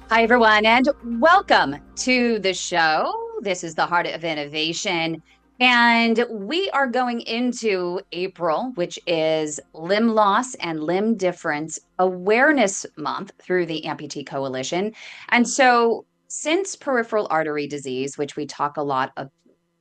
Hi, everyone, and welcome to the show. This is the Heart of Innovation, and we are going into April, which is Limb Loss and Limb Difference Awareness Month through the Amputee Coalition. And so, since peripheral artery disease, which we talk a lot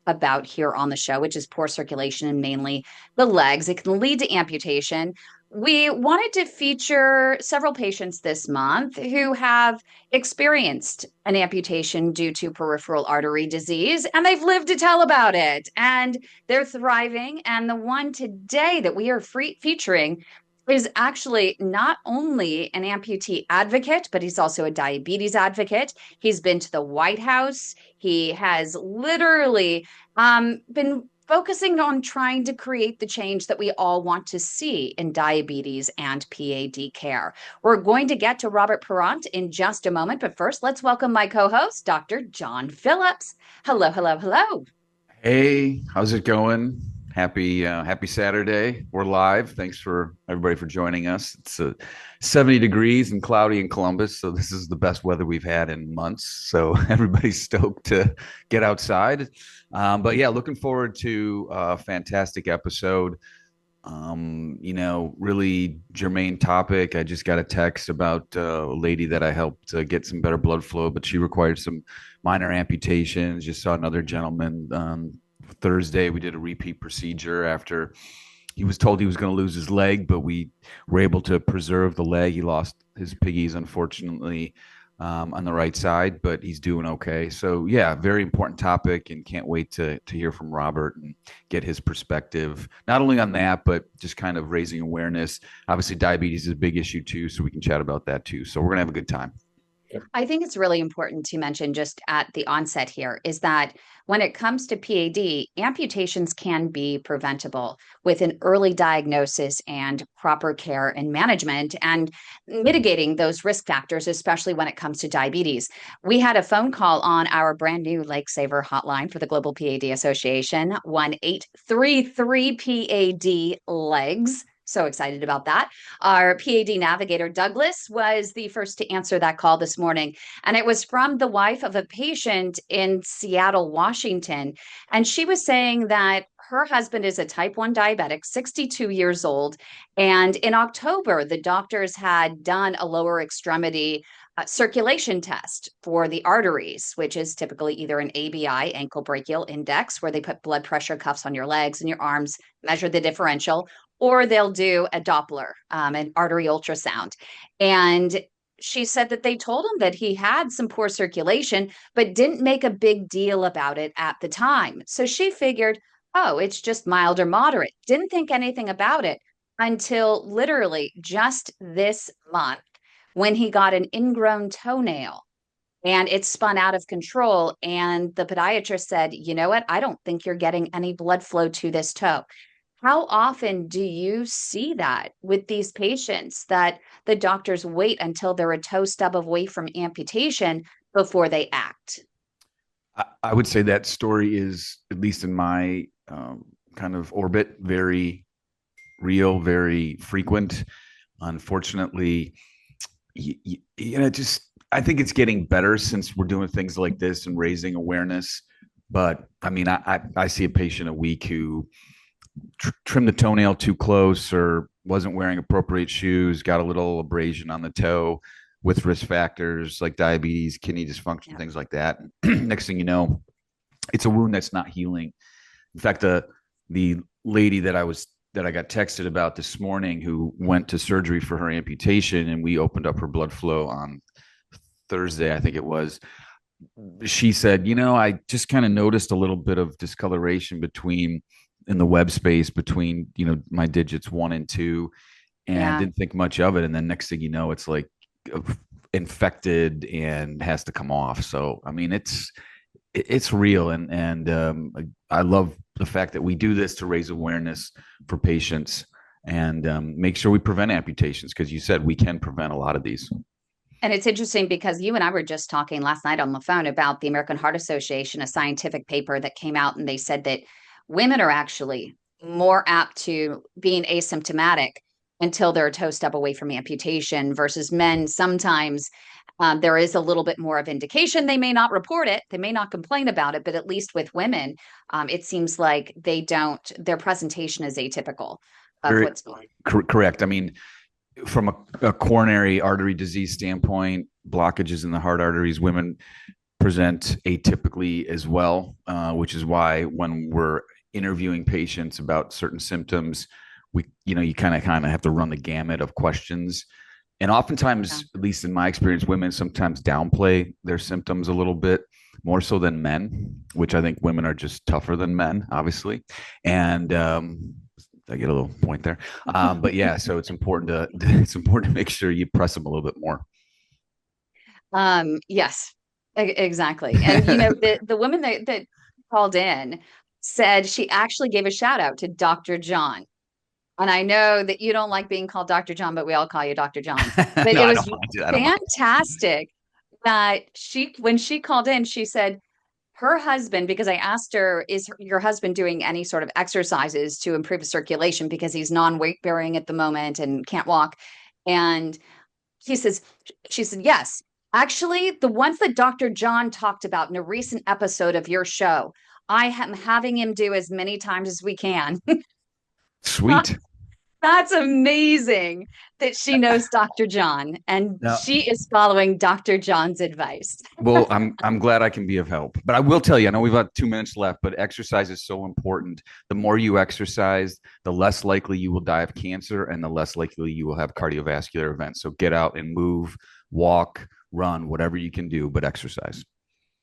about here on the show, which is poor circulation in mainly the legs. It can lead to amputation. We wanted to feature several patients this month who have experienced an amputation due to peripheral artery disease, and they've lived to tell about it, and they're thriving. And the one today that we are featuring is actually not only an amputee advocate, but he's also a diabetes advocate. He's been to the White House. He has literally been focusing on trying to create the change that we all want to see in diabetes and PAD care. We're going to get to Robert Parant in just a moment, but first, let's welcome my co-host, Dr. John Phillips. Hello, hello, hello. Hey, how's it going? Happy Saturday. We're live. Thanks for everybody for joining us. It's 70 degrees and cloudy in Columbus, so this is the best weather we've had in months. So everybody's stoked to get outside. But yeah, looking forward to a fantastic episode. Really germane topic. I just got a text about a lady that I helped get some better blood flow, but she required some minor amputations. Just saw another gentleman Thursday. We did a repeat procedure after he was told he was going to lose his leg, but we were able to preserve the leg. He lost his piggies, unfortunately, on the right side, but he's doing okay. So yeah, very important topic, and can't wait to hear from Robert and get his perspective, not only on that, but just kind of raising awareness. Obviously, diabetes is a big issue too, so we can chat about that too. So we're gonna have a good time. I think it's really important to mention just at the onset here is that when it comes to PAD, amputations can be preventable with an early diagnosis and proper care and management and mitigating those risk factors, especially when it comes to diabetes. We had a phone call on our brand new Lifesaver hotline for the Global PAD Association, 1-833 PAD legs. So excited about that. Our PAD navigator, Douglas, was the first to answer that call this morning. And it was from the wife of a patient in Seattle, Washington. And she was saying that her husband is a type 1 diabetic, 62 years old. And in October, the doctors had done a lower extremity circulation test for the arteries, which is typically either an ABI, ankle brachial index, where they put blood pressure cuffs on your legs and your arms, measure the differential, or they'll do a Doppler, an artery ultrasound. And she said that they told him that he had some poor circulation, but didn't make a big deal about it at the time. So she figured, oh, it's just mild or moderate. Didn't think anything about it until literally just this month when he got an ingrown toenail and it spun out of control. And the podiatrist said, you know what? I don't think you're getting any blood flow to this toe. How often do you see that with these patients that the doctors wait until they're a toe stub away from amputation before they act? I would say that story is, at least in my kind of orbit, very real, very frequent. Unfortunately, just I think it's getting better since we're doing things like this and raising awareness. But I mean, I see a patient a week who trimmed the toenail too close or wasn't wearing appropriate shoes, got a little abrasion on the toe with risk factors like diabetes, kidney dysfunction, Yeah. things like that. Next thing you know, it's a wound that's not healing. In fact, the lady that I got texted about this morning who went to surgery for her amputation, and we opened up her blood flow on Thursday, I think it was. She said, I just kind of noticed a little bit of discoloration between in the web space between, my digits 1 and 2, and Yeah. didn't think much of it. And then next thing you know, it's like infected and has to come off. So, I mean, it's real. And I love the fact that we do this to raise awareness for patients and make sure we prevent amputations, because you said we can prevent a lot of these. And it's interesting because you and I were just talking last night on the phone about the American Heart Association, a scientific paper that came out, and they said that women are actually more apt to being asymptomatic until they're a toe step away from amputation versus men. Sometimes there is a little bit more of indication. They may not report it, they may not complain about it, but at least with women, it seems like their presentation is atypical of Very what's going correct. I mean, from a coronary artery disease standpoint, blockages in the heart arteries, women present atypically as well, which is why when we're interviewing patients about certain symptoms, you kind of have to run the gamut of questions. And on. oftentimes, at least in my experience, women sometimes downplay their symptoms a little bit more so than men, which I think women are just tougher than men, obviously. And I get a little point there, but yeah, so it's important to make sure you press them a little bit more. Yes, exactly. And the woman that called in said she actually gave a shout out to Dr. John. And I know that you don't like being called Dr. John, but we all call you Dr. John. But No, it I was don't mind. I don't mind. fantastic that when she called in, she said her husband, because I asked her, is your husband doing any sort of exercises to improve his circulation because he's non-weight bearing at the moment and can't walk? And he says, she said, yes. Actually, the ones that Dr. John talked about in a recent episode of your show, I am having him do as many times as we can. Sweet. That's amazing that she knows Dr. John and Now, she is following Dr. John's advice. well, I'm glad I can be of help. But I will tell you, I know we've got 2 minutes left, but exercise is so important. The more you exercise, the less likely you will die of cancer and the less likely you will have cardiovascular events. So get out and move, walk, run, whatever you can do, but exercise.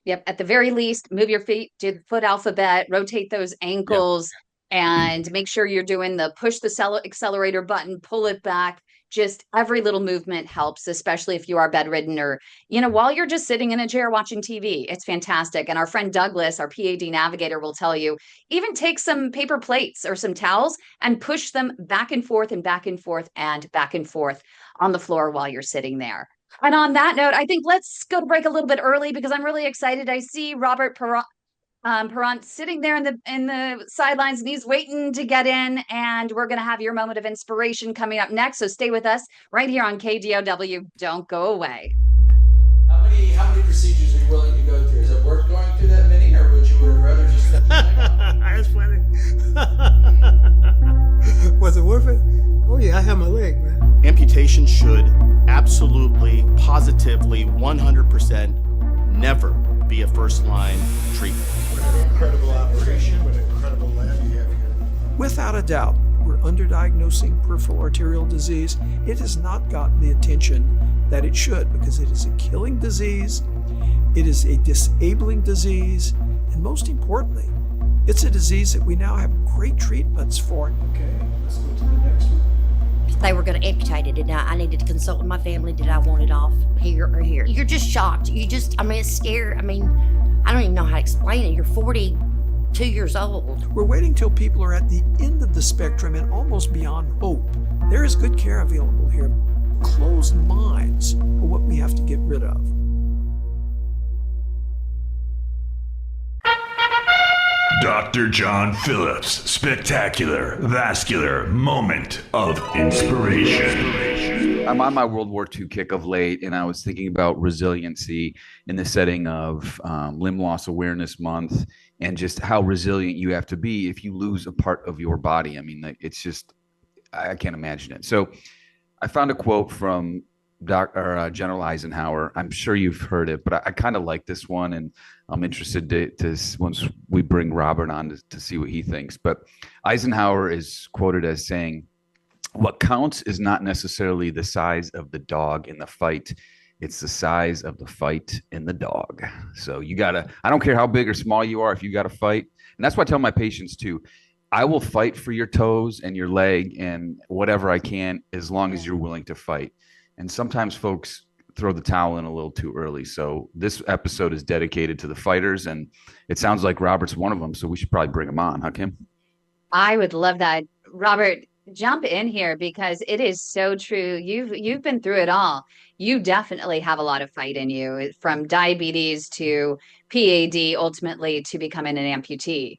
Yep. At the very least, move your feet, do the foot alphabet, rotate those Yeah. ankles, and make sure you're doing the push the accelerator button, pull it back. Just every little movement helps, especially if you are bedridden or, while you're just sitting in a chair watching TV. It's fantastic. And our friend Douglas, our PAD navigator, will tell you even take some paper plates or some towels and push them back and forth and back and forth and back and forth on the floor while you're sitting there. And on that note, I think let's go to break a little bit early because I'm really excited. I see Robert Parant sitting there in the sidelines, and he's waiting to get in. And we're going to have your moment of inspiration coming up next. So stay with us right here on KDOW. Don't go away. How many procedures are you willing to go through? Is it worth going through that many, or would you rather just step That's funny. Was it worth it? Oh yeah, I have my leg, man. Amputation should absolutely, positively, 100% never be a first-line treatment. What an incredible operation, what an incredible lab you have here. Without a doubt, we're underdiagnosing peripheral arterial disease. It has not gotten the attention that it should because it is a killing disease, it is a disabling disease, and most importantly, it's a disease that we now have great treatments for. Okay, let's go to the next one. They were going to amputate it, and I needed to consult with my family. Did I want it off here or here? You're just shocked. It's scary. I don't even know how to explain it. You're 42 years old. We're waiting till people are at the end of the spectrum and almost beyond hope. There is good care available here. Closed minds are what we have to get rid of. Dr. John Phillips' spectacular vascular moment of inspiration. I'm on my World War II kick of late, and I was thinking about resiliency in the setting of Limb Loss Awareness Month and just how resilient you have to be if you lose a part of your body. It's just, I can't imagine it. So I found a quote from General Eisenhower. I'm sure you've heard it, but I kind of like this one, and I'm interested to once we bring Robert on to see what he thinks. But Eisenhower is quoted as saying, "What counts is not necessarily the size of the dog in the fight. It's the size of the fight in the dog." So I don't care how big or small you are, if you got to fight. And that's what I tell my patients too. I will fight for your toes and your leg and whatever I can, as long as you're willing to fight. And sometimes folks throw the towel in a little too early. So this episode is dedicated to the fighters, and it sounds like Robert's one of them. So we should probably bring him on, huh, Kim? I would love that. Robert, jump in here because it is so true. You've been through it all. You definitely have a lot of fight in you, from diabetes to PAD, ultimately to becoming an amputee.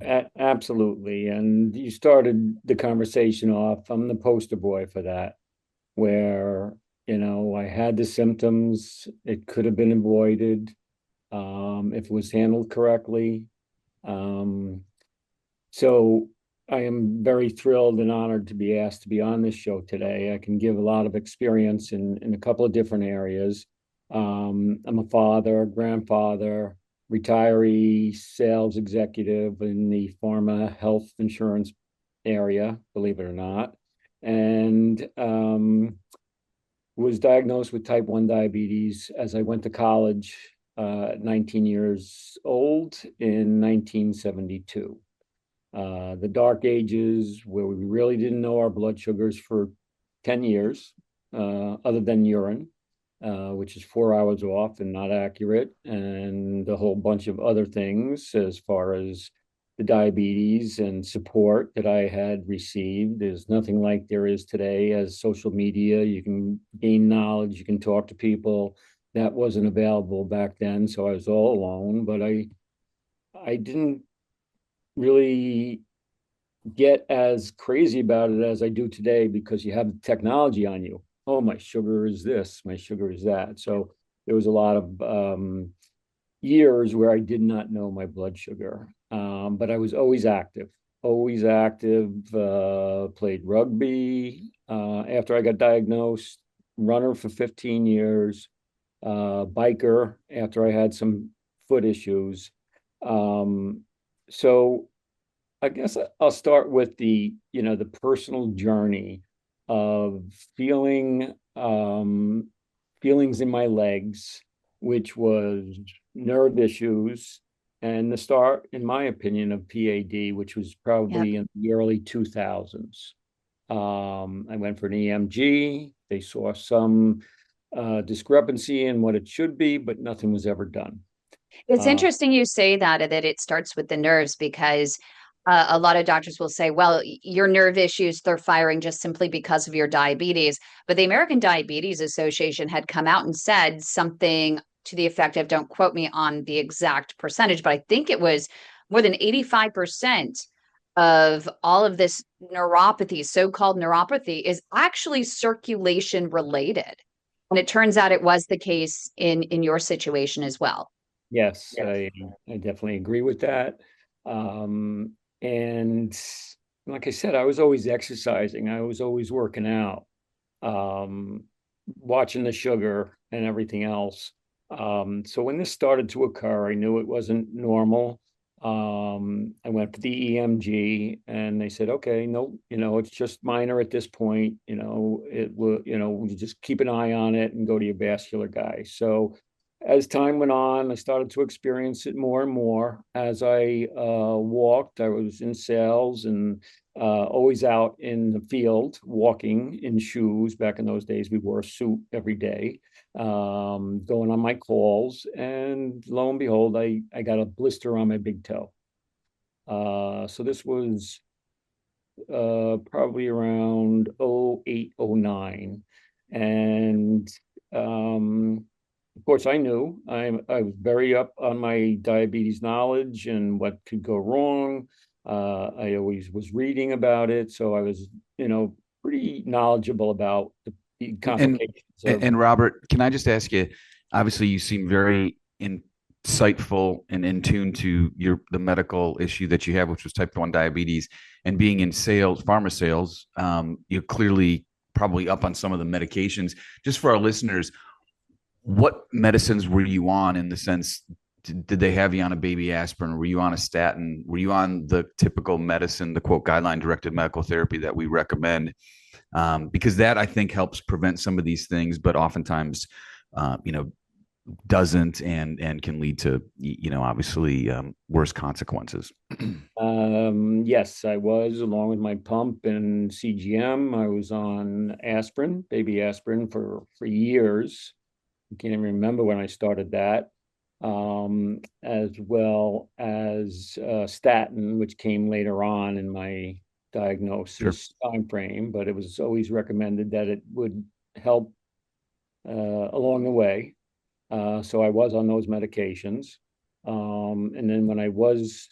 Absolutely. And you started the conversation off. I'm the poster boy for that, where, I had the symptoms. It could have been avoided if it was handled correctly. Um, so I am very thrilled and honored to be asked to be on this show today. I can give a lot of experience in a couple of different areas. I'm a father, grandfather, retiree sales executive in the pharma health insurance area, believe it or not, and was diagnosed with type 1 diabetes as I went to college at 19 years old in 1972. The dark ages where we really didn't know our blood sugars for 10 years, other than urine, which is 4 hours off and not accurate, and a whole bunch of other things as far as the diabetes and support that I had received. There's nothing like there is today as social media. You can gain knowledge, you can talk to people. That wasn't available back then, so I was all alone, but I didn't really get as crazy about it as I do today because you have the technology on you. Oh, my sugar is this, my sugar is that. So there was a lot of years where I did not know my blood sugar, but I was always active, played rugby after I got diagnosed, runner for 15 years, biker after I had some foot issues. So I guess I'll start with the personal journey of feelings in my legs, which was nerve issues, and the start, in my opinion, of PAD, which was Yep. probably in the early 2000s. I went for an EMG. They saw some discrepancy in what it should be, but nothing was ever done. It's Uh, interesting you say that it starts with the nerves because a lot of doctors will say, well, your nerve issues, they're firing just simply because of your diabetes. But the American Diabetes Association had come out and said something to the effect of, don't quote me on the exact percentage, but I think it was more than 85% of all of this neuropathy, so-called neuropathy, is actually circulation related. And it turns out it was the case in your situation as well. Yes, I definitely agree with that. And like I said, I was always exercising. I was always working out, um, watching the sugar and everything else. So when this started to occur, I knew it wasn't normal. I went for the EMG and they said, okay, no, it's just minor at this point. It will, you just keep an eye on it and go to your vascular guy. So as time went on, I started to experience it more and more. As I walked, I was in sales and always out in the field, walking in shoes. Back in those days, we wore a suit every day, going on my calls. And lo and behold, I got a blister on my big toe. So this was probably around 08, 09. And of course, I knew I was very up on my diabetes knowledge and what could go wrong. I always was reading about it, so I was, pretty knowledgeable about the And complications of. and Robert, can I just ask you? Obviously, you seem very insightful and in tune to the medical issue that you have, which was type 1 diabetes, and being in sales, pharma sales. You're clearly probably up on some of the medications. Just for our listeners, what medicines were you on in the sense? Did they have you on a baby aspirin? Were you on a statin? Were you on the typical medicine, the quote guideline directed medical therapy that we recommend? Because that I think helps prevent some of these things, but oftentimes, doesn't and can lead to obviously worse consequences. Yes, I was, along with my pump and CGM. I was on aspirin, baby aspirin, for years. I can't even remember when I started that. As well as statin, which came later on in my Sure. diagnosis time frame, but it was always recommended that it would help along the way. So I was on those medications. And then when I was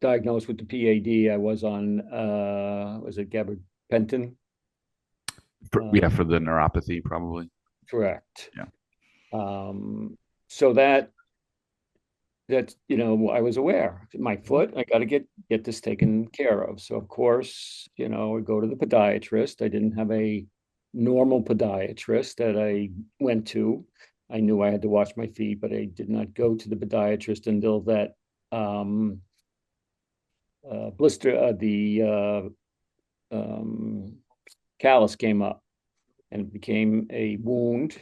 diagnosed with the P.A.D., I was on, was it gabapentin? For the neuropathy, probably. Correct. Yeah. So that's, I was aware. My foot, I got to get this taken care of. So of course, I go to the podiatrist. I didn't have a normal podiatrist that I went to. I knew I had to wash my feet, but I did not go to the podiatrist until that callus came up and it became a wound,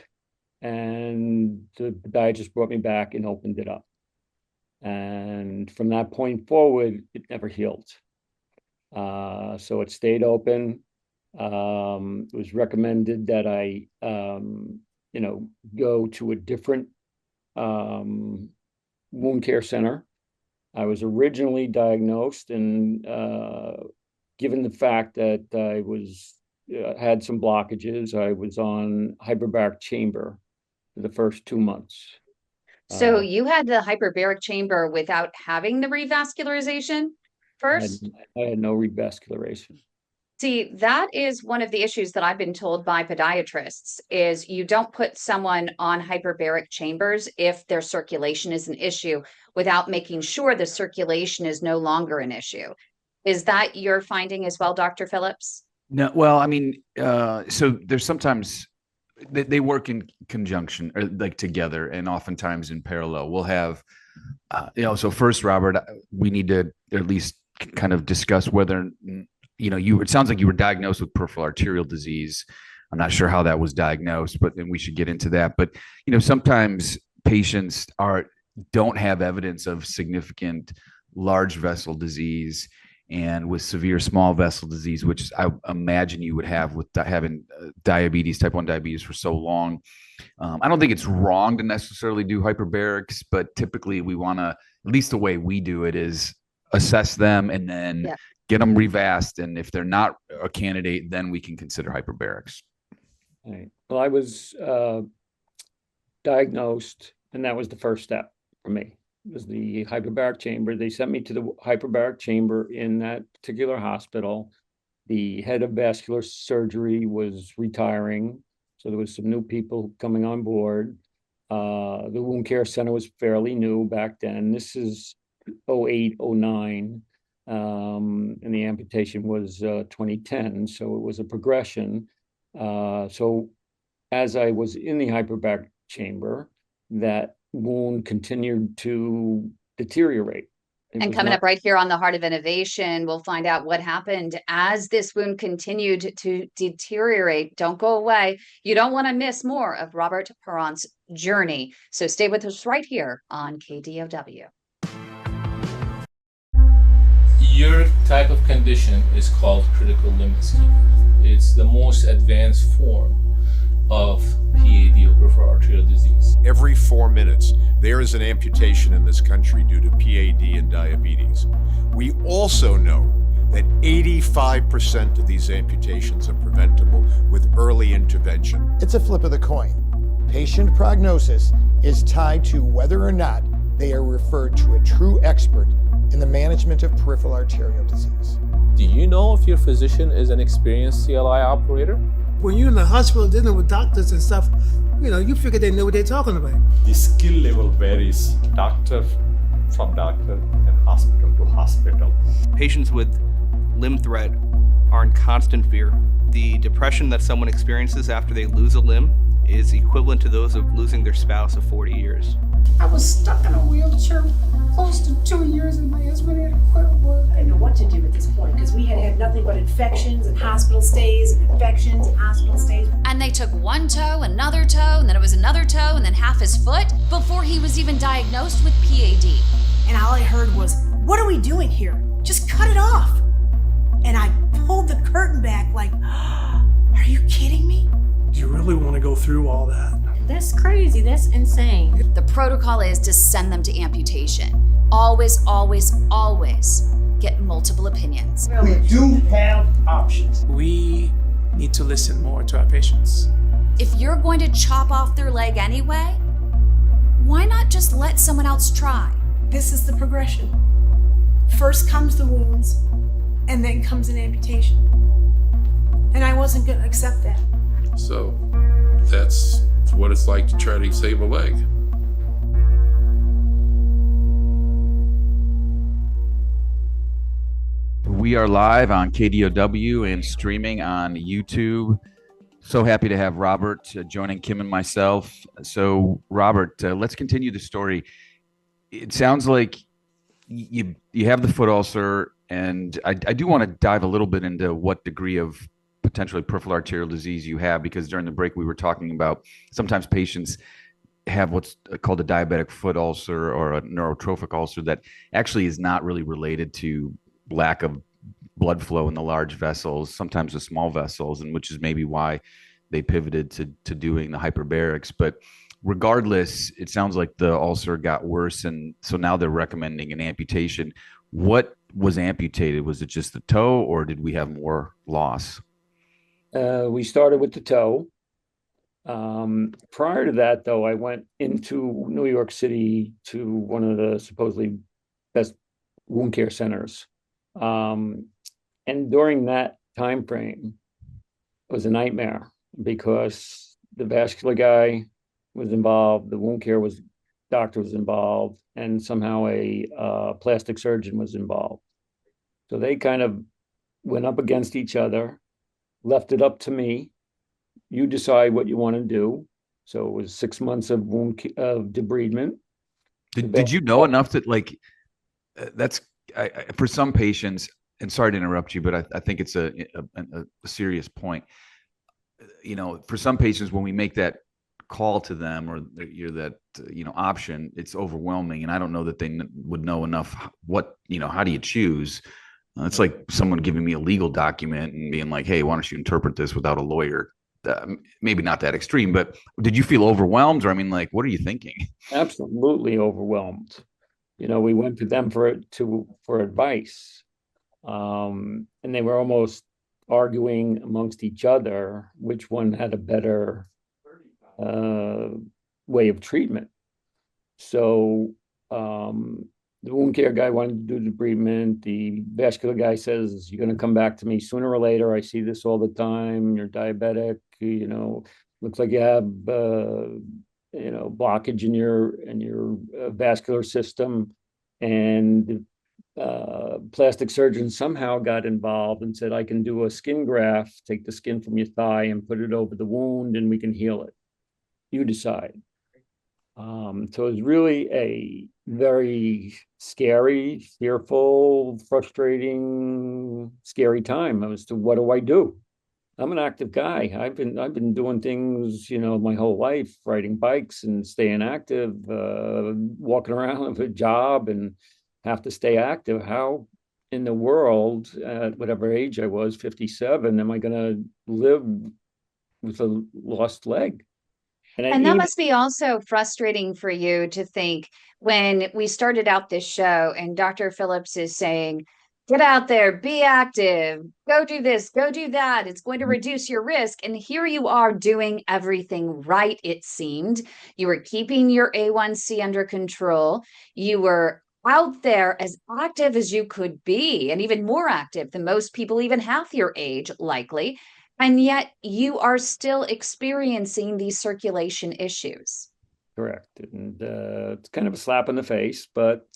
and the podiatrist brought me back and opened it up. And from that point forward, it never healed. So it stayed open. It was recommended that I, go to a different wound care center. I was originally diagnosed, and given the fact that I had some blockages, I was on hyperbaric chamber for the first 2 months. So you had the hyperbaric chamber without having the revascularization first? I had no revascularization. See, that is one of the issues that I've been told by podiatrists is you don't put someone on hyperbaric chambers if their circulation is an issue without making sure the circulation is no longer an issue. Is that your finding as well, Dr. Phillips? No, well, I mean, so there's sometimes they work in conjunction or like together, and oftentimes in parallel. We'll have, so first, Robert, we need to at least kind of discuss whether, it sounds like you were diagnosed with peripheral arterial disease. I'm not sure how that was diagnosed, but then we should get into that. But, sometimes patients don't have evidence of significant large vessel disease, and with severe small vessel disease, which I imagine you would have with having diabetes, type 1 diabetes for so long. I don't think it's wrong to necessarily do hyperbarics, but typically we want to, at least the way we do it is assess them and then get them revased. And if they're not a candidate, then we can consider hyperbarics. All right. Well, I was diagnosed, and that was the first step for me. It was the hyperbaric chamber. They sent me to the hyperbaric chamber in that particular hospital. The head of vascular surgery was retiring, so there was some new people coming on board. The wound care center was fairly new back then. This is 08, 09, and the amputation was 2010, so it was a progression. So as I was in the hyperbaric chamber, that wound continued to deteriorate. And coming up right here on the Heart of Innovation, we'll find out what happened as this wound continued to deteriorate. Don't go away. You don't want to miss more of Robert Parant's journey. So stay with us right here on KDOW. Your type of condition is called critical limb ischemia. It's the most advanced form of P.A.D. or peripheral arterial disease. Every 4 minutes, there is an amputation in this country due to P.A.D. and diabetes. We also know that 85% of these amputations are preventable with early intervention. It's a flip of the coin. Patient prognosis is tied to whether or not they are referred to a true expert in the management of peripheral arterial disease. Do you know if your physician is an experienced CLI operator? When you're in the hospital dealing with doctors and stuff, you figure they know what they're talking about. The skill level varies doctor from doctor and hospital to hospital. Patients with limb threat are in constant fear. The depression that someone experiences after they lose a limb is equivalent to those of losing their spouse of 40 years. I was stuck in a wheelchair close to 2 years, and my husband had to quit work. I didn't know what to do at this point because we had nothing but infections and hospital stays and infections and hospital stays. And they took one toe, another toe, and then it was another toe, and then half his foot before he was even diagnosed with PAD. And all I heard was, "What are we doing here? Just cut it off." And I pulled the curtain back like, "Are you kidding me?" Do you really want to go through all that? That's crazy. That's insane. The protocol is to send them to amputation. Always, always, always get multiple opinions. We do have options. We need to listen more to our patients. If you're going to chop off their leg anyway, why not just let someone else try? This is the progression. First comes the wounds, and then comes an amputation. And I wasn't going to accept that. So that's what it's like to try to save a leg. We are live on KDOW and streaming on YouTube. So happy to have Robert joining Kim and myself. So, Robert, let's continue the story. It sounds like you have the foot ulcer, and I do want to dive a little bit into what degree of potentially peripheral arterial disease you have, because during the break we were talking about sometimes patients have what's called a diabetic foot ulcer or a neurotrophic ulcer that actually is not really related to lack of blood flow in the large vessels, sometimes the small vessels, and which is maybe why they pivoted to doing the hyperbarics. But regardless, it sounds like the ulcer got worse, and so now they're recommending an amputation. What was amputated? Was it just the toe, or did we have more loss? We started with the toe. Prior to that, though, I went into New York City to one of the supposedly best wound care centers. And during that time frame, it was a nightmare because the vascular guy was involved, the wound care doctor was involved, and somehow a plastic surgeon was involved. So they kind of went up against each other, left it up to me. You decide what you want to do. So it was 6 months of debridement. Did you know enough that, like, that's for some patients, and sorry to interrupt you, but I think it's a serious point. You know, for some patients, when we make that call to them or that option, it's overwhelming, and I don't know that they would know enough. How do you choose? It's like someone giving me a legal document and being like, "Hey, why don't you interpret this without a lawyer?" Maybe not that extreme, but did you feel overwhelmed, or what are you thinking? Absolutely overwhelmed. We went to them for advice, and they were almost arguing amongst each other which one had a better way of treatment. So the wound care guy wanted to do debridement. The vascular guy says, "You're going to come back to me sooner or later. I see this all the time. You're diabetic. Looks like you have blockage in your vascular system." And plastic surgeon somehow got involved and said, "I can do a skin graft, take the skin from your thigh and put it over the wound, and we can heal it. You decide." So it was really a very scary, fearful, frustrating, scary time as to what do I do? I'm an active guy. I've been doing things, my whole life, riding bikes and staying active, walking around with a job and have to stay active. How in the world, at whatever age I was, 57, am I going to live with a lost leg? And that must be also frustrating for you to think, when we started out this show and Dr. Phillips is saying, "Get out there, be active, go do this, go do that. It's going to reduce your risk." And here you are doing everything right, it seemed. You were keeping your A1C under control. You were out there as active as you could be, and even more active than most people even half your age, likely. And yet you are still experiencing these circulation issues. Correct. And it's kind of a slap in the face, but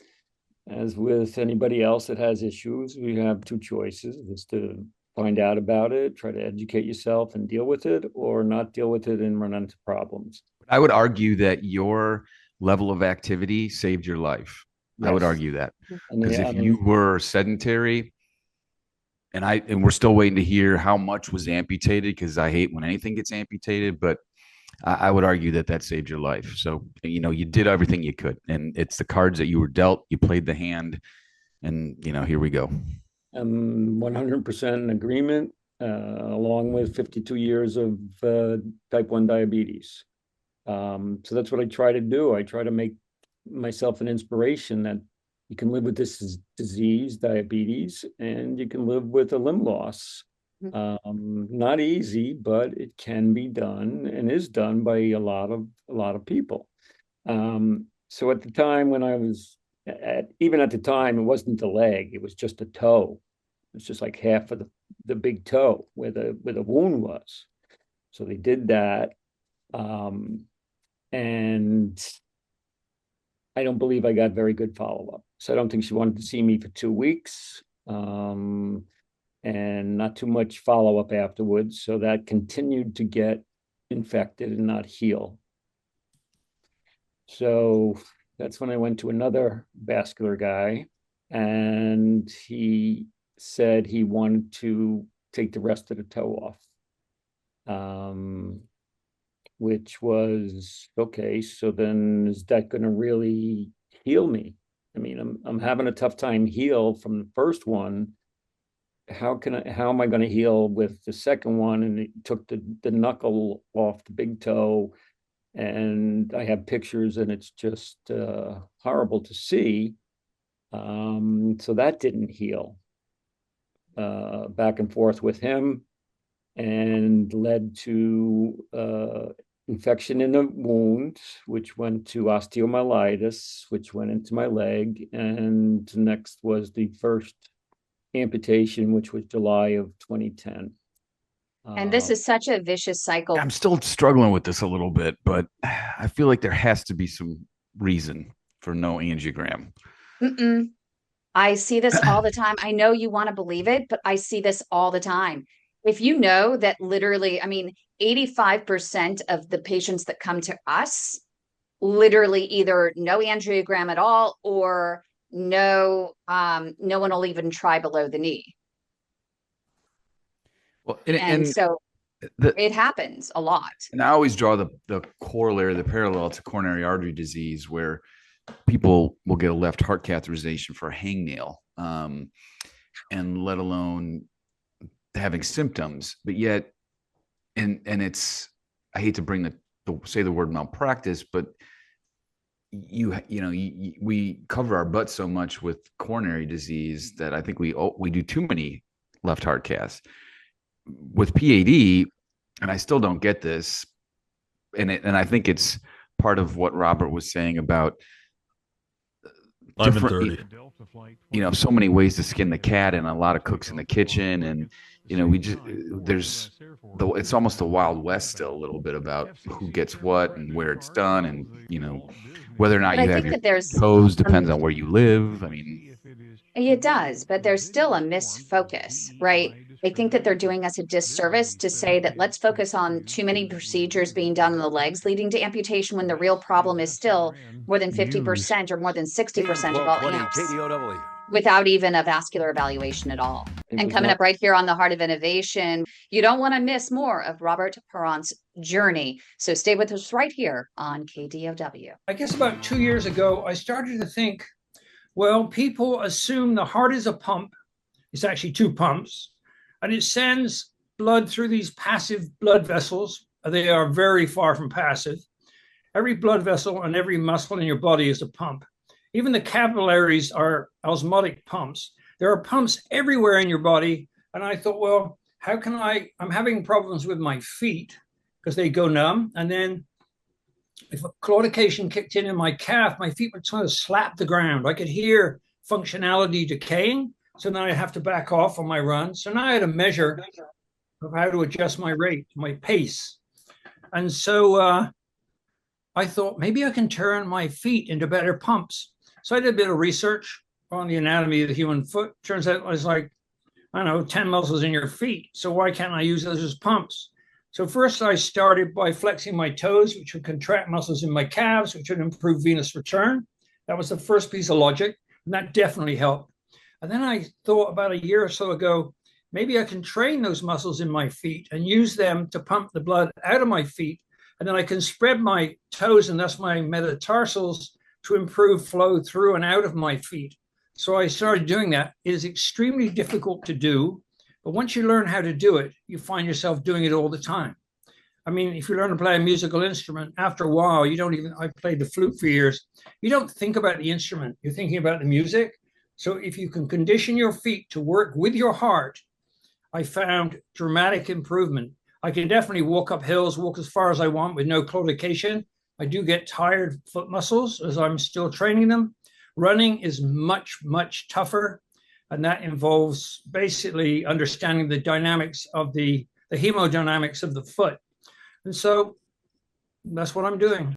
as with anybody else that has issues, we have two choices: is to find out about it, try to educate yourself and deal with it, or not deal with it and run into problems. I would argue that your level of activity saved your life. Yes. I would argue that, because if you were sedentary, and we're still waiting to hear how much was amputated, because I hate when anything gets amputated, but I would argue that saved your life. So, you did everything you could, and it's the cards that you were dealt. You played the hand, and, here we go. I'm 100% in agreement, along with 52 years of type 1 diabetes. So that's what I try to do. I try to make myself an inspiration that you can live with this disease, diabetes, and you can live with a limb loss. Not easy, but it can be done and is done by a lot of people. So at the time when I was even at the time, it wasn't the leg; it was just a toe. It's just like half of the big toe where the wound was. So they did that, and I don't believe I got very good follow-up. So I don't think she wanted to see me for 2 weeks, and not too much follow-up afterwards. So that continued to get infected and not heal. So that's when I went to another vascular guy, and he said he wanted to take the rest of the toe off, which was okay. So then, is that going to really heal me? I mean, I'm having a tough time heal from the first one. How am I going to heal with the second one? And it took the knuckle off the big toe, and I have pictures, and it's just horrible to see. So that didn't heal. Back and forth with him, and led to infection in the wound, which went to osteomyelitis, which went into my leg. And next was the first amputation, which was July of 2010. And this is such a vicious cycle. I'm still struggling with this a little bit, but I feel like there has to be some reason for no angiogram. I see this all the time. I know you want to believe it, but I see this all the time. If you know that literally, I mean, 85% of the patients that come to us, literally either no angiogram at all, or no one will even try below the knee. Well, so it happens a lot. And I always draw the corollary, the parallel to coronary artery disease, where people will get a left heart catheterization for a hangnail, and let alone having symptoms, but yet, and it's, I hate to bring say the word malpractice, but we cover our butt so much with coronary disease that I think we do too many left heart caths. With PAD, and I still don't get this, and I think it's part of what Robert was saying about different, so many ways to skin the cat, and a lot of cooks in the kitchen, and it's almost the Wild West still a little bit about who gets what and where it's done, and whether or not you have your toes depends on where you live. I mean, it does, but there's still a misfocus, right? I think that they're doing us a disservice to say that let's focus on too many procedures being done in the legs leading to amputation, when the real problem is still more than 50% or more than 60% of all amps without even a vascular evaluation at all. And coming up right here on the Heart of Innovation, you don't want to miss more of Robert Parant's journey. So stay with us right here on KDOW. I guess about 2 years ago, I started to think, well, people assume the heart is a pump. It's actually two pumps, and it sends blood through these passive blood vessels. They are very far from passive. Every blood vessel and every muscle in your body is a pump. Even the capillaries are osmotic pumps. There are pumps everywhere in your body. And I thought, well, how can I'm having problems with my feet because they go numb. And then if a claudication kicked in my calf, my feet would sort of slap the ground. I could hear functionality decaying. So now I have to back off on my run. So now I had a measure of how to adjust my rate, my pace. And so I thought maybe I can turn my feet into better pumps. So I did a bit of research on the anatomy of the human foot. Turns out there's 10 muscles in your feet. So why can't I use those as pumps? So first I started by flexing my toes, which would contract muscles in my calves, which would improve venous return. That was the first piece of logic, and that definitely helped. And then I thought about a year or so ago, maybe I can train those muscles in my feet and use them to pump the blood out of my feet. And then I can spread my toes and thus my metatarsals to improve flow through and out of my feet. So I started doing that. It is extremely difficult to do, but once you learn how to do it, you find yourself doing it all the time. I mean, if you learn to play a musical instrument, after a while, I played the flute for years. You don't think about the instrument, you're thinking about the music. So if you can condition your feet to work with your heart, I found dramatic improvement. I can definitely walk up hills, walk as far as I want with no claudication. I do get tired foot muscles as I'm still training them, Running is much, much tougher. And that involves basically understanding the dynamics of the hemodynamics of the foot. And so that's what I'm doing.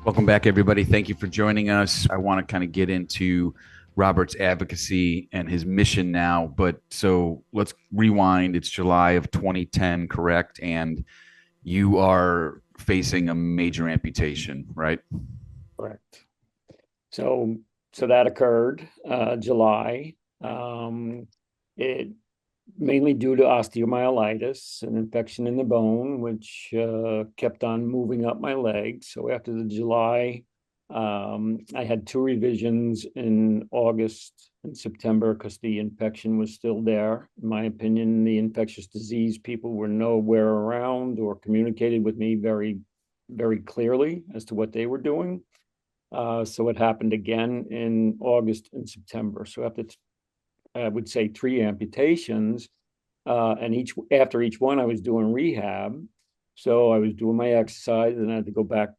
Welcome back, everybody. Thank you for joining us. I want to kind of get into Robert's advocacy and his mission now. But so let's rewind. It's July of 2010, correct? And you are facing a major amputation, right? Correct. So that occurred July. It mainly due to osteomyelitis, an infection in the bone, which kept on moving up my leg. So after the July, I had 2 revisions in August and September because the infection was still there. In my opinion, the infectious disease people were nowhere around or communicated with me very, very clearly as to what they were doing. So it happened again in August and September. So after, I would say 3 amputations, and after each one, I was doing rehab. So I was doing my exercise, and I had to go back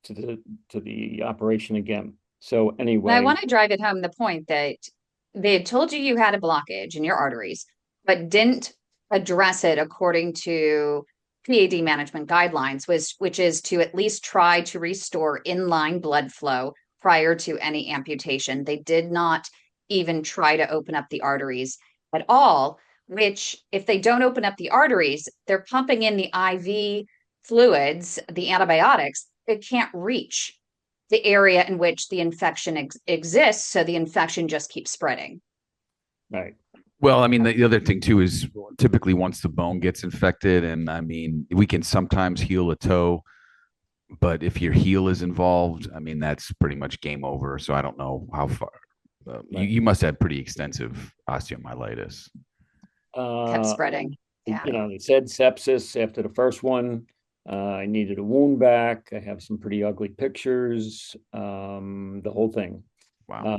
to the operation again. So anyway, I want to drive it home the point that they had told you you had a blockage in your arteries, but didn't address it according to P.A.D. management guidelines, which is to at least try to restore inline blood flow prior to any amputation. They did not even try to open up the arteries at all, which if they don't open up the arteries, they're pumping in the IV fluids, the antibiotics, it can't reach the area in which the infection exists. So the infection just keeps spreading. Right. Well, I mean, the other thing too is typically once the bone gets infected, and I mean, we can sometimes heal a toe, but if your heel is involved, I mean, that's pretty much game over. So I don't know how far. You must have pretty extensive osteomyelitis. Kept spreading. Yeah. You know, they said sepsis after the first one. I needed a wound back. I have some pretty ugly pictures, the whole thing. Wow.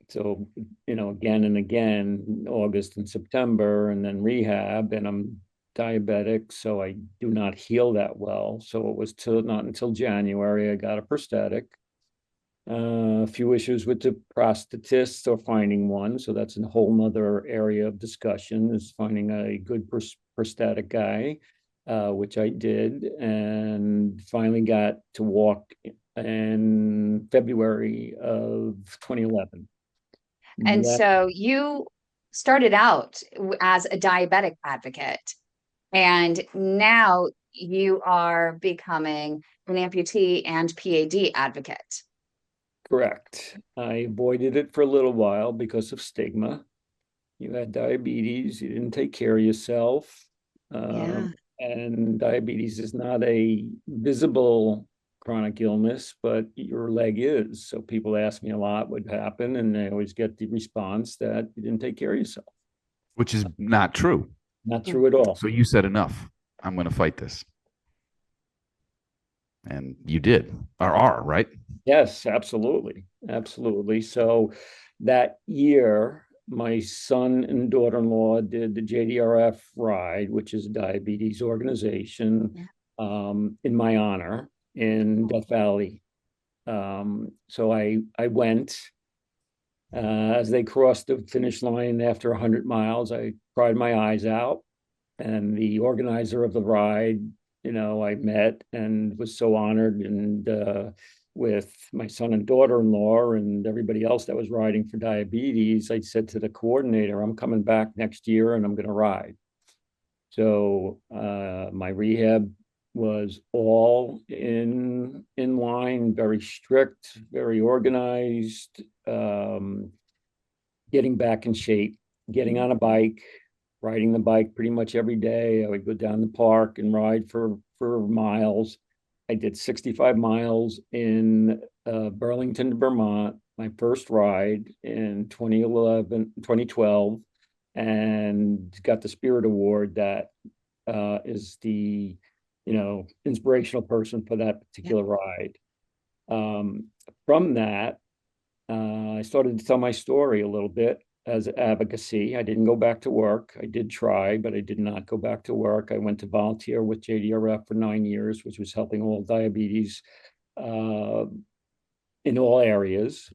So, you know, again and again, August and September, and then rehab, and I'm diabetic, so I do not heal that well. So it was not until January I got a prosthetic. A few issues with the prosthetist or finding one. So that's a whole nother area of discussion, is finding a good prosthetic guy, which I did, and finally got to walk in February of 2011. And so you started out as a diabetic advocate, and now you are becoming an amputee and P.A.D. advocate. Correct. I avoided it for a little while because of stigma. You had diabetes, you didn't take care of yourself. And diabetes is not a visible chronic illness, but your leg is. So people ask me a lot what happened, and I always get the response that you didn't take care of yourself. Which is not true. Not true at all. So you said enough. I'm going to fight this. And you did, or are, right? Yes, absolutely. Absolutely. So that year, my son and daughter-in-law did the JDRF ride, which is a diabetes organization, in my honor in Death Valley. So I went. As they crossed the finish line after 100 miles, I cried my eyes out. And the organizer of the ride, you know, I met and was so honored, and with my son and daughter-in-law and everybody else that was riding for diabetes, I said to the coordinator, I'm coming back next year and I'm going to ride. So my rehab was all in line, very strict, very organized, getting back in shape, getting on a bike, riding the bike pretty much every day. I would go down the park and ride for miles. I did 65 miles in Burlington, Vermont, my first ride in 2012, and got the Spirit Award. That is the, you know, inspirational person for that particular ride. From that, I started to tell my story a little bit as advocacy. I didn't go back to work. I did try, but I did not go back to work. I went to volunteer with JDRF for 9 years, which was helping all diabetes in all areas.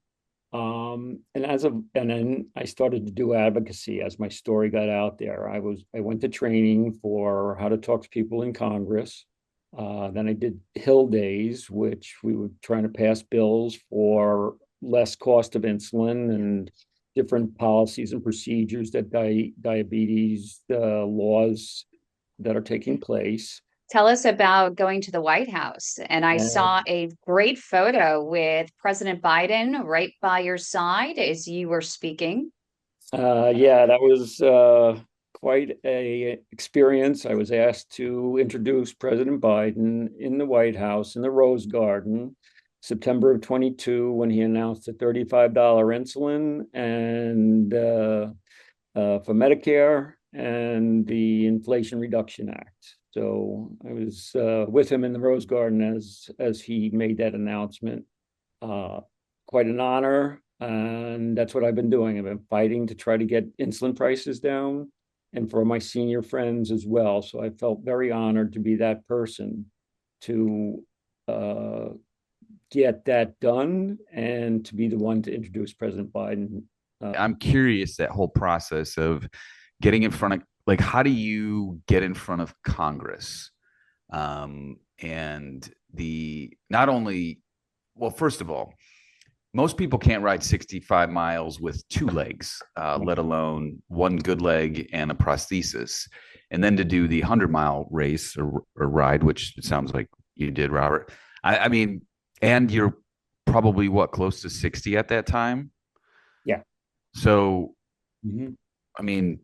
And then I started to do advocacy as my story got out there. I went to training for how to talk to people in Congress. Then I did Hill Days, which we were trying to pass bills for less cost of insulin and different policies and procedures that diabetes laws that are taking place. Tell us about going to the White House. And I saw a great photo with President Biden right by your side as you were speaking. Yeah, that was quite a experience. I was asked to introduce President Biden in the White House in the Rose Garden, September of 22, when he announced the $35 insulin and for Medicare and the Inflation Reduction Act. So I was with him in the Rose Garden as he made that announcement. Quite an honor, and that's what I've been doing. I've been fighting to try to get insulin prices down, and for my senior friends as well. So I felt very honored to be that person to get that done and to be the one to introduce President Biden. I'm curious that whole process of getting in front of, like, how do you get in front of Congress? And not only, well, first of all, most people can't ride 65 miles with two legs, let alone one good leg and a prosthesis. And then to do the 100-mile race or ride, which it sounds like you did, Robert. I mean, and you're probably close to 60 at that time? Yeah. So, I mean,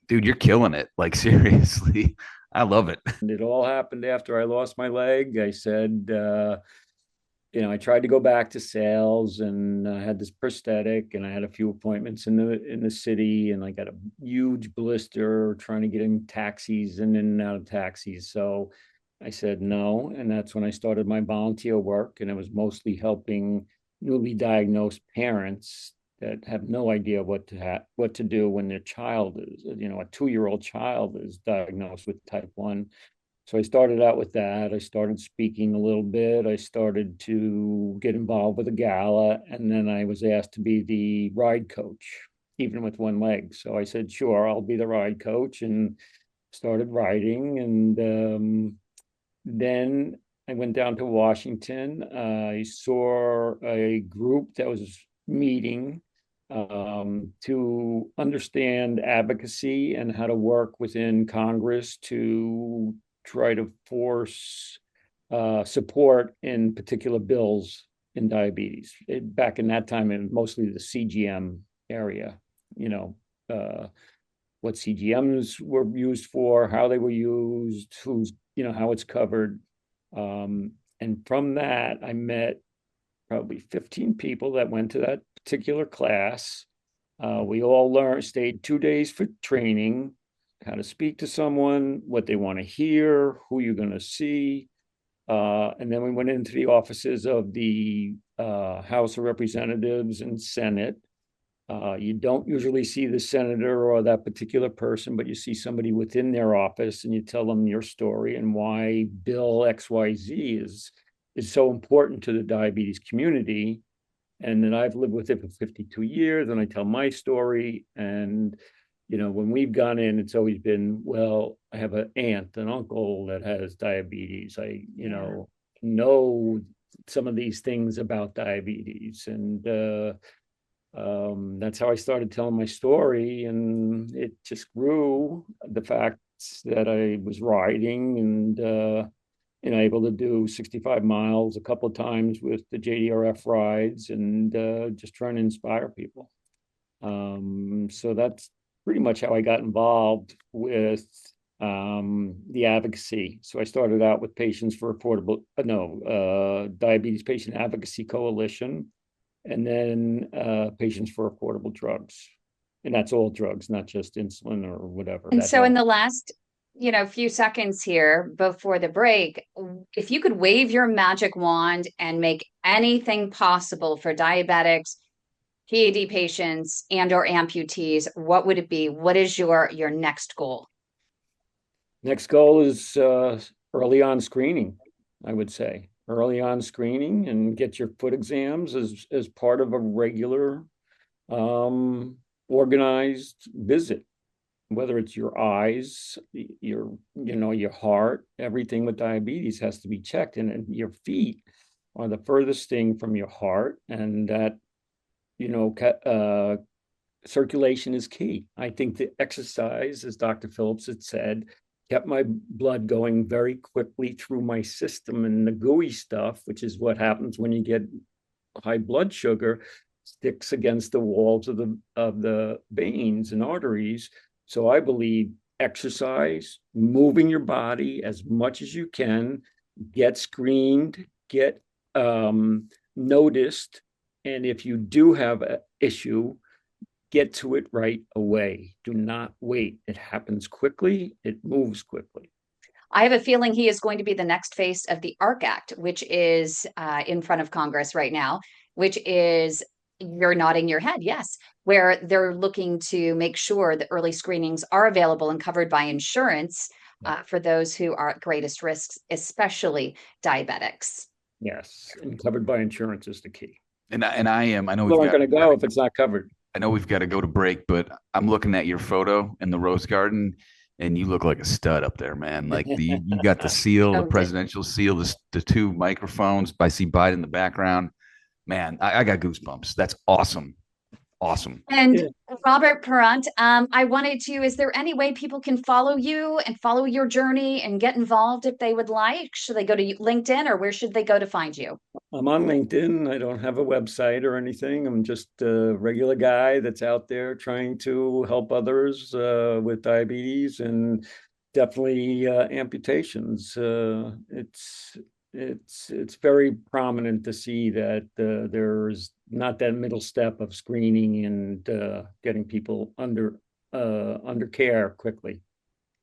dude, you're killing it. Like, seriously, I love it. And it all happened after I lost my leg. I said, I tried to go back to sales, and I had this prosthetic, and I had a few appointments in the city, and I got a huge blister trying to get in taxis and in and out of taxis. So I said no, and that's when I started my volunteer work, and it was mostly helping newly diagnosed parents that have no idea what to do when their child is, a 2-year-old child is diagnosed with type 1. So I started out with that. I started speaking a little bit. I started to get involved with a gala, and then I was asked to be the ride coach, even with one leg. So I said, sure, I'll be the ride coach, and started riding. And then I went down to Washington. I saw a group that was meeting to understand advocacy and how to work within Congress to try to force support in particular bills in diabetes. Back in that time, it was mostly the CGM area, what CGMs were used for, how they were used, how it's covered. And from that, I met probably 15 people that went to that particular class. We all stayed 2 days for training, how to speak to someone, what they want to hear, who you're going to see. And then we went into the offices of the House of Representatives and Senate. You don't usually see the senator or that particular person, but you see somebody within their office, and you tell them your story and why Bill XYZ is so important to the diabetes community. And then I've lived with it for 52 years, and I tell my story. And when we've gone in, it's always been, well, I have an aunt, an uncle that has diabetes. I know some of these things about diabetes. And that's how I started telling my story. And it just grew, the fact that I was riding and able to do 65 miles a couple of times with the JDRF rides, and just trying to inspire people. So that's pretty much how I got involved with the advocacy. So I started out with Diabetes Patient Advocacy Coalition, and then Patients for Affordable Drugs. And that's all drugs, not just insulin or whatever. And so in the last few seconds here before the break, if you could wave your magic wand and make anything possible for diabetics, P.A.D. patients, and or amputees, what would it be? What is your next goal? Next goal is early on screening, I would say. early on screening and get your foot exams as part of a regular organized visit, whether it's your eyes, your heart. Everything with diabetes has to be checked, and your feet are the furthest thing from your heart, and that circulation is key. I think the exercise, as Dr. Phillips had said, kept my blood going very quickly through my system, and the gooey stuff, which is what happens when you get high blood sugar, sticks against the walls of the veins and arteries. So I believe exercise, moving your body as much as you can, get screened, get noticed, and if you do have an issue, get to it right away. Do not wait. It happens quickly. It moves quickly. I have a feeling he is going to be the next face of the ARC Act, which is in front of Congress right now, which is, you're nodding your head, yes, where they're looking to make sure that early screenings are available and covered by insurance for those who are at greatest risks, especially diabetics. Yes, and covered by insurance is the key. And I know people aren't going to go if it's not covered. I know we've got to go to break, but I'm looking at your photo in the Rose Garden, and you look like a stud up there, man. Like you got the seal, the presidential seal, the two microphones. I see Biden in the background. Man, I got goosebumps. That's awesome. Awesome. And Robert Parant, I wanted to, is there any way people can follow you and follow your journey and get involved if they would like? Should they go to LinkedIn, or where should they go to find you? I'm on LinkedIn. I don't have a website or anything. I'm just a regular guy that's out there trying to help others with diabetes and definitely amputations. It's very prominent to see that there's not that middle step of screening and getting people under care quickly.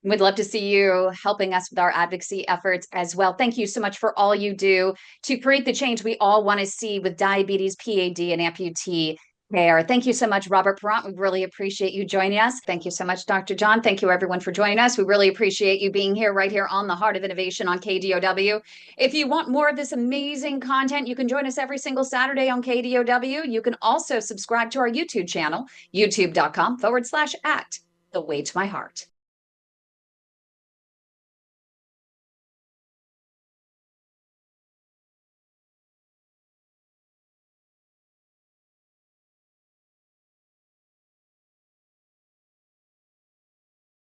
We'd love to see you helping us with our advocacy efforts as well. Thank you so much for all you do to create the change we all want to see with diabetes, P.A.D, and amputee care. Thank you so much, Robert Parant. We really appreciate you joining us. Thank you so much, Dr. John. Thank you, everyone, for joining us. We really appreciate you being here right here on the Heart of Innovation on KDOW. If you want more of this amazing content, you can join us every single Saturday on KDOW. You can also subscribe to our YouTube channel, youtube.com/@the way to my heart.